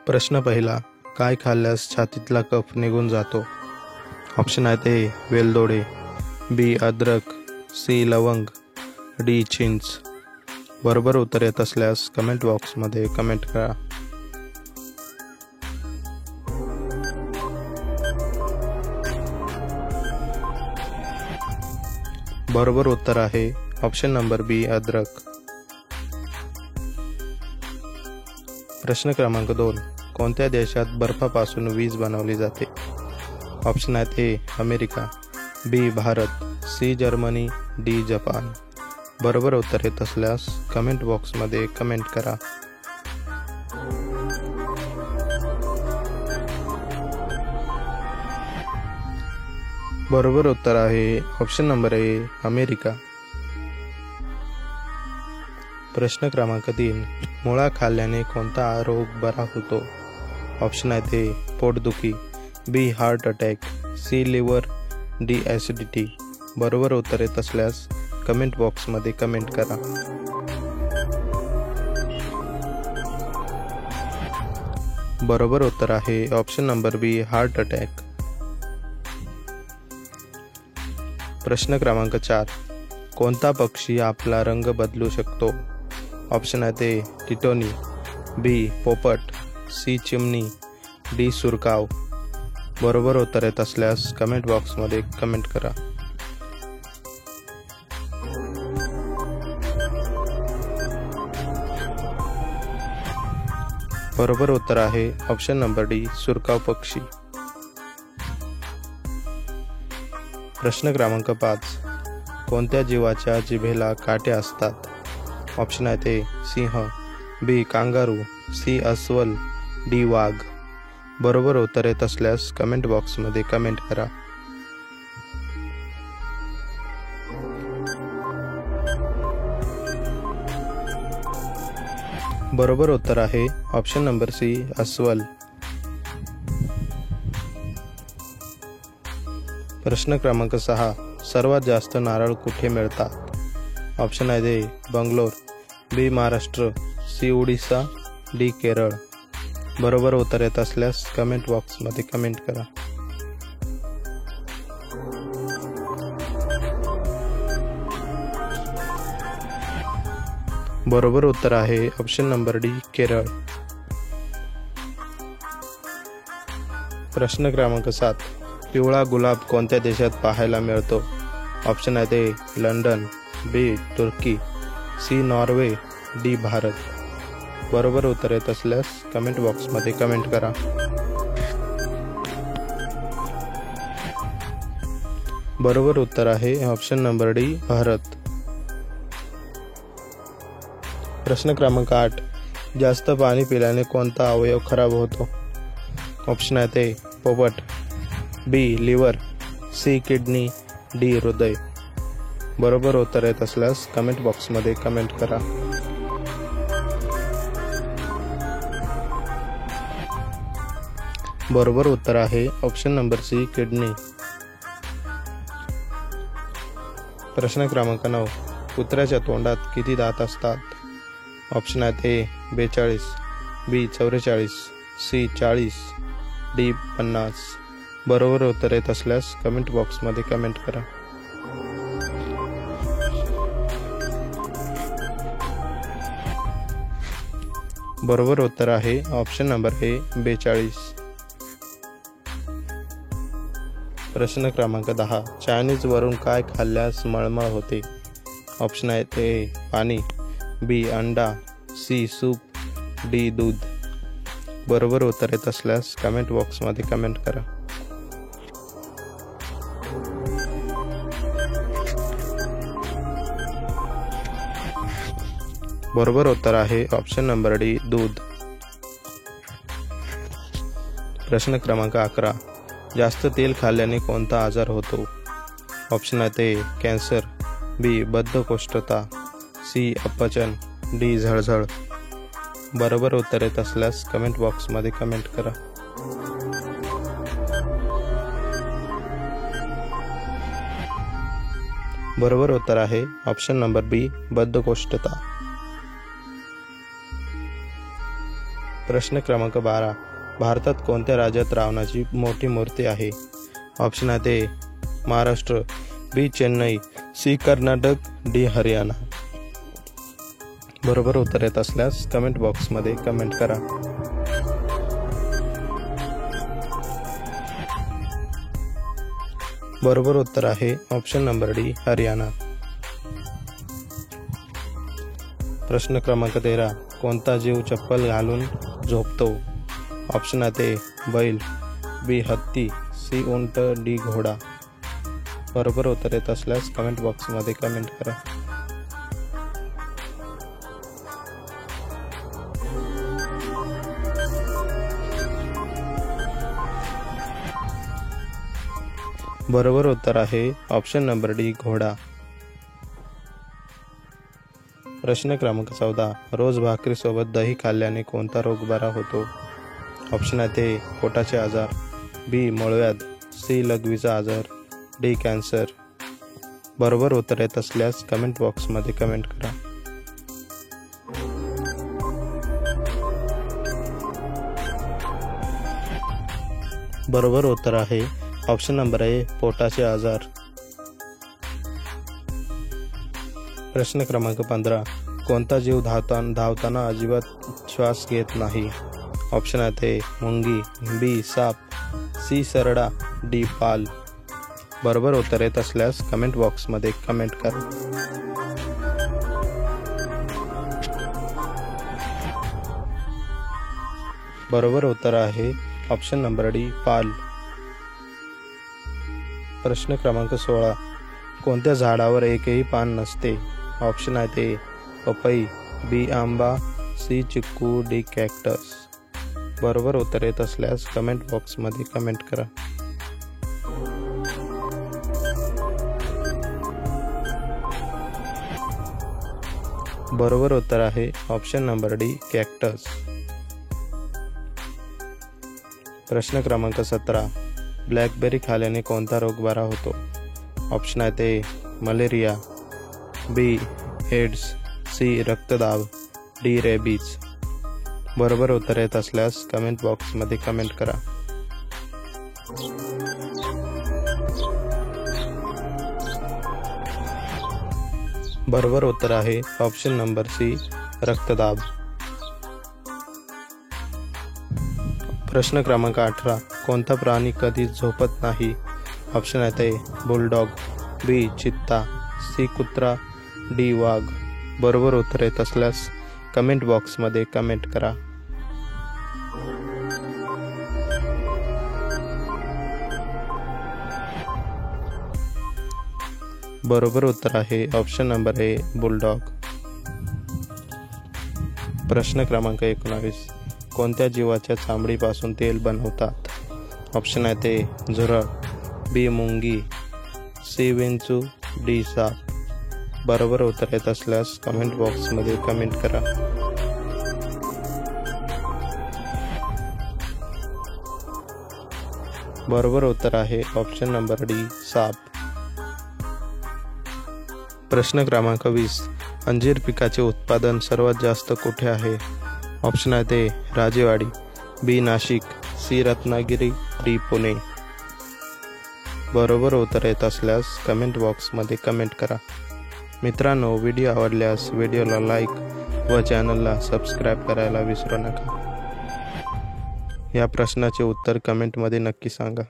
प्रश्न पहिला, काय खाल्ल्यास छातीतला कफ निघून जातो? ऑप्शन आहेत ए वेलदोडे, बी अद्रक, सी लवंग, डी चिंच. बरोबर उत्तर येत असल्यास कमेंट बॉक्समध्ये कमेंट करा. बरोबर उत्तर आहे ऑप्शन नंबर बी अद्रक. प्रश्न क्रमांक 2, कोणत्या देशात बर्फापासून वीज बनवली जाते? ऑप्शन आहेत A America, B Bharat, C Germany, D Japan. बरोबर उत्तर येत असल्यास कमेंट बॉक्समध्ये कमेंट करा. बरोबर उत्तर आहे ऑप्शन नंबर ए अमेरिका. प्रश्न क्रमांक 3, मुळा खाल्ल्याने कोणता रोग बरा होतो? ऑप्शन आहेत ए पोटदुखी, B heart attack, C liver, D acidity. बरोबर उत्तर येत असल्यास कमेंट बॉक्समध्ये कमेंट करा. बरोबर उत्तर आहे ऑप्शन नंबर बी हार्ट अटॅक. प्रश्न क्रमांक 4, कोणता पक्षी आपला रंग बदलू शकतो? ऑप्शन आहेत ए टिटोनी, बी पोपट, सी चिमणी, डी सुरकाव. बरोबर उत्तर येत असल्यास कमेंट बॉक्समध्ये कमेंट करा. बरोबर उत्तर आहे ऑप्शन नंबर डी सुरकाव पक्षी. प्रश्न क्रमांक 5, कोणत्या जीवाच्या जिभेला काटे असतात? ऑप्शन आहेत ए सिंह, बी कांगारू, सी अस्वल, डी वाघ. बरोबर उत्तर येत असल्यास कमेंट बॉक्समध्ये कमेंट करा. बरोबर उत्तर आहे ऑप्शन नंबर सी अस्वल. प्रश्न क्रमांक 6, सर्वात जास्त नारळ कुठे मिळतात? ऑप्शन आहेत ए बंगलोर, बी महाराष्ट्र, सी ओडिसा, डी केरळ. बरोबर उत्तर येत असल्यास कमेंट बॉक्समध्ये कमेंट करा. बरोबर उत्तर आहे ऑप्शन नंबर डी केरळ. प्रश्न क्रमांक 7, पिवळा गुलाब कोणत्या देशात पाहायला मिळतो? ऑप्शन आहेत ए लंडन, बी तुर्की, सी नॉर्वे, डी भारत. बरोबर उत्तर येत असल्यास कमेंट बॉक्समध्ये कमेंट करा. बरोबर उत्तर आहे ऑप्शन नंबर डी भारत. प्रश्न क्रमांक 8, जास्त पाणी पिल्याने कोणता अवयव खराब होतो? ऑप्शन आहेत ए पोपट, बी लिव्हर, सी किडनी, डी हृदय. बरोबर उत्तर येत असल्यास कमेंट बॉक्समध्ये कमेंट करा. बरोबर उत्तर आहे ऑप्शन नंबर सी किडनी. प्रश्न क्रमांक 9, कुत्र्याच्या तोंडात किती दात असतात? ऑप्शन आहेत ए 42, बी 44, सी 40, डी 50. बरोबर उत्तर येत असल्यास कमेंट बॉक्समध्ये कमेंट करा. बरोबर उत्तर आहे ऑप्शन नंबर ए 42. प्रश्न क्रमांक 10, चायनीज वरून काय खाल्ल्यास मळमळ होते? ऑप्शन आहेत ए पाणी, बी अंडा, सी सूप, डी दूध. बरोबर उत्तर येत असल्यास कमेंट बॉक्समध्ये कमेंट करा. बरोबर उत्तर आहे ऑप्शन नंबर डी दूध. प्रश्न क्रमांक 11, जास्त तेल खाल्ल्याने कोणता आजार होतो? ऑप्शन आहेत ए कॅन्सर, बी बद्धकोष्ठता, सी अपचन, डी झळझळ. बरोबर उत्तर येत असल्यास कमेंट बॉक्समध्ये कमेंट करा. बरोबर उत्तर आहे ऑप्शन नंबर बी बद्धकोष्ठता. प्रश्न क्रमांक 12. भारतात कोणत्या राज्यात रावणाची मोठी मूर्ती आहे? ऑप्शन आहेत ए महाराष्ट्र, बी चेन्नई, सी कर्नाटक, डी हरियाणा. बरोबर उत्तर येत असल्यास कमेंट बॉक्समध्ये कमेंट करा. बरोबर उत्तर आहे ऑप्शन नंबर डी हरियाणा. प्रश्न क्रमांक 13. कोणता जीव चप्पल घालून झोपतो? ऑप्शन आहेत ए बैल, बी हत्ती, सी उंट, डी घोडा. बरोबर उत्तर येत असल्यास कमेंट बॉक्समध्ये कमेंट करा. बरोबर उत्तर आहे ऑप्शन नंबर डी घोडा. प्रश्न क्रमांक 14. रोज भाकरीसोबत दही खाल्ल्याने कोणता रोग बरा होतो? ऑप्शन आहेत ए पोटाचे आजार, बी मूळव्याध, सी लघवीचा आजार, डी कॅन्सर. बरोबर उत्तर येत असल्यास कमेंट बॉक्समध्ये कमेंट करा. बरोबर उत्तर आहे ऑप्शन नंबर ए पोटाचे आजार. प्रश्न क्रमांक 15. कोणता जीव धावताना अजिबात श्वास घेत नाही? ऑप्शन आहेत ए मुंगी, बी साप, सी सरडा, डी पाल. बरोबर उत्तर येत असल्यास कमेंट बॉक्समध्ये कमेंट करा. बरोबर उत्तर आहे ऑप्शन नंबर डी पाल. प्रश्न क्रमांक 16. कोणत्या झाडावर एकही पान नसते? ऑप्शन आहेत ए पपई, बी आंबा, सी चिक्कू, डी कॅक्टस. बरोबर उत्तर येत असल्यास कमेंट बॉक्समध्ये कमेंट करा. बरोबर उत्तर आहे ऑप्शन नंबर डी कॅक्टस. प्रश्न क्रमांक 17. ब्लॅकबेरी खाल्याने कोणता रोग बरा होतो? ऑप्शन आहेत ए मलेरिया, बी एड्स, सी रक्तदाब, डी रेबीज. बरोबर उत्तर येत असल्यास कमेंट बॉक्समध्ये कमेंट करा. बरोबर उत्तर आहे ऑप्शन नंबर सी रक्तदाब. प्रश्न क्रमांक 18. कोणता प्राणी कधीच झोपत नाही? ऑप्शन आहेत ए बुलडॉग, बी चित्ता, सी कुत्रा, डी वाघ. बरोबर उत्तर येत असल्यास कमेंट बॉक्समध्ये कमेंट करा. बरोबर उत्तर आहे ऑप्शन नंबर ए बुलडॉग. प्रश्न क्रमांक 19. कोणत्या जीवाच्या चामडीपासून तेल बनवतात? ऑप्शन आहेत ए झुरळ, बी मुंगी, सी विंचू, डी साप. बरोबर उत्तर येत असल्यास कमेंट बॉक्समध्ये कमेंट करा. बरोबर उत्तर आहे ऑप्शन नंबर डी साप. प्रश्न क्रमांक 20. अंजीर पिकाचे उत्पादन सर्वात जास्त कुठे आहे? ऑप्शन आहेत ए राजेवाडी, बी नाशिक, सी रत्नागिरी, डी पुणे. बरोबर उत्तर येत असल्यास कमेंट बॉक्समध्ये कमेंट करा. मित्रांनो, व्हिडिओ आवडल्यास व्हिडिओला लाईक व चॅनलला सबस्क्राईब करायला विसरू नका. या प्रश्नाचे उत्तर कमेंटमध्ये नक्की सांगा.